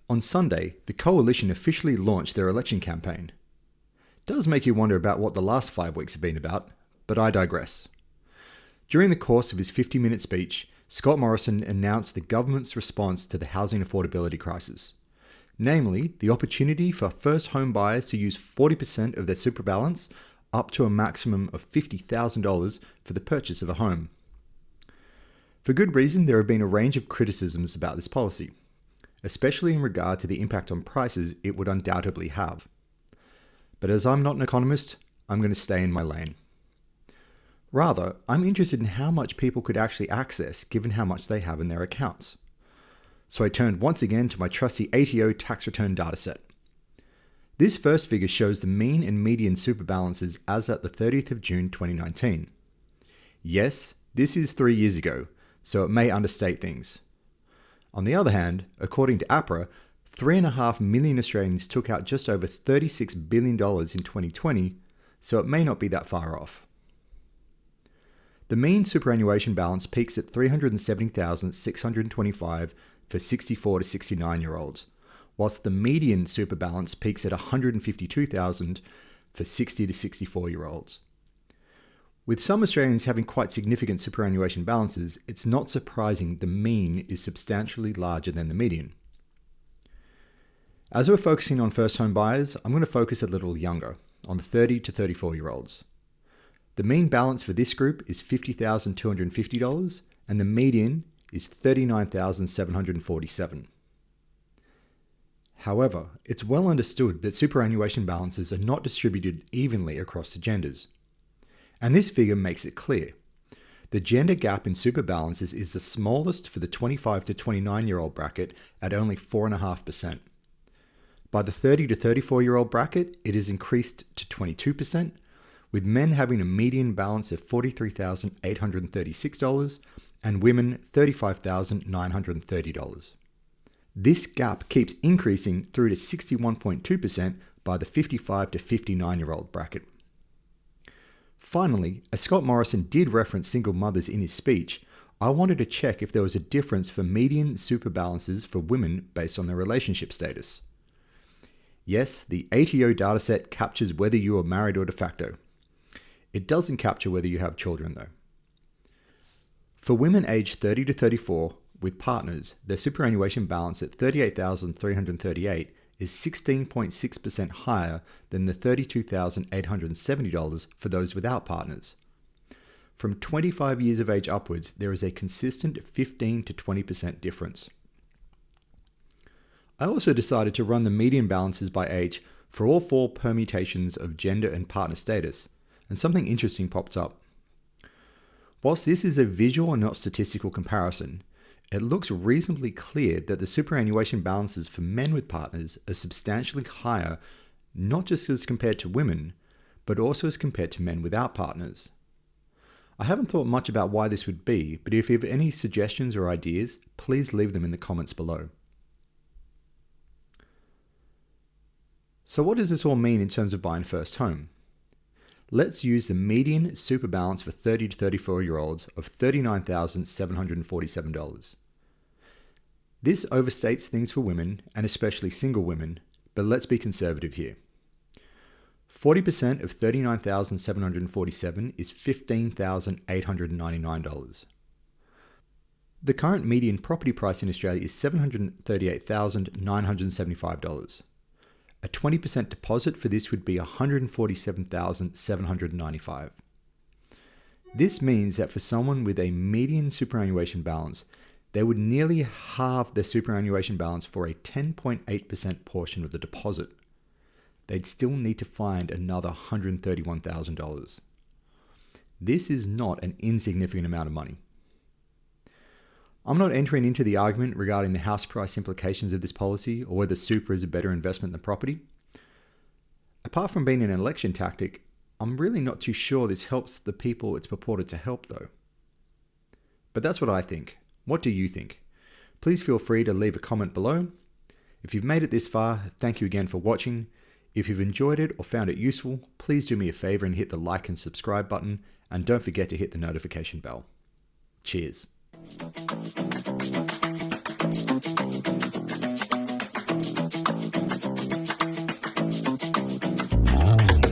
On Sunday, the coalition officially launched their election campaign. It does make you wonder about what the last 5 weeks have been about, but I digress. During the course of his 50-minute speech, Scott Morrison announced the government's response to the housing affordability crisis, namely the opportunity for first home buyers to use 40% of their super balance up to a maximum of $50,000 for the purchase of a home. For good reason, there have been a range of criticisms about this policy, especially in regard to the impact on prices it would undoubtedly have. But as I'm not an economist, I'm going to stay in my lane. Rather, I'm interested in how much people could actually access given how much they have in their accounts. So I turned once again to my trusty ATO tax return dataset. This first figure shows the mean and median super balances as at the 30th of June 2019. Yes, this is 3 years ago, so it may understate things. On the other hand, according to APRA, 3.5 million Australians took out just over $36 billion in 2020, so it may not be that far off. The mean superannuation balance peaks at $370,625 for 64 to 69-year-olds, whilst the median super balance peaks at $152,000 for 60 to 64-year-olds. With some Australians having quite significant superannuation balances, it's not surprising the mean is substantially larger than the median. As we're focusing on first home buyers, I'm going to focus a little younger, on the 30 to 34-year-olds. The mean balance for this group is $50,250 and the median is $39,747. However, it's well understood that superannuation balances are not distributed evenly across the genders. And this figure makes it clear. The gender gap in super balances is the smallest for the 25 to 29-year-old bracket at only 4.5%. By the 30 to 34-year-old bracket, it is increased to 22%, with men having a median balance of $43,836 and women $35,930. This gap keeps increasing through to 61.2% by the 55 to 59-year-old bracket. Finally, as Scott Morrison did reference single mothers in his speech, I wanted to check if there was a difference for median super balances for women based on their relationship status. Yes, the ATO dataset captures whether you are married or de facto. It doesn't capture whether you have children though. For women aged 30 to 34 with partners, their superannuation balance at $38,338 is 16.6% higher than the $32,870 for those without partners. From 25 years of age upwards, there is a consistent 15 to 20% difference. I also decided to run the median balances by age for all 4 permutations of gender and partner status, and something interesting popped up. Whilst this is a visual and not statistical comparison, it looks reasonably clear that the superannuation balances for men with partners are substantially higher, not just as compared to women, but also as compared to men without partners. I haven't thought much about why this would be, but if you have any suggestions or ideas, please leave them in the comments below. So what does this all mean in terms of buying a first home? Let's use the median super balance for 30 to 34-year-olds of $39,747. This overstates things for women, and especially single women, but let's be conservative here. 40% of $39,747 is $15,899. The current median property price in Australia is $738,975. A 20% deposit for this would be $147,795. This means that for someone with a median superannuation balance, they would nearly halve their superannuation balance for a 10.8% portion of the deposit. They'd still need to find another $131,000. This is not an insignificant amount of money. I'm not entering into the argument regarding the house price implications of this policy or whether super is a better investment than property. Apart from being an election tactic, I'm really not too sure this helps the people it's purported to help though. But that's what I think. What do you think? Please feel free to leave a comment below. If you've made it this far, thank you again for watching. If you've enjoyed it or found it useful, please do me a favour and hit the like and subscribe button, and don't forget to hit the notification bell. Cheers.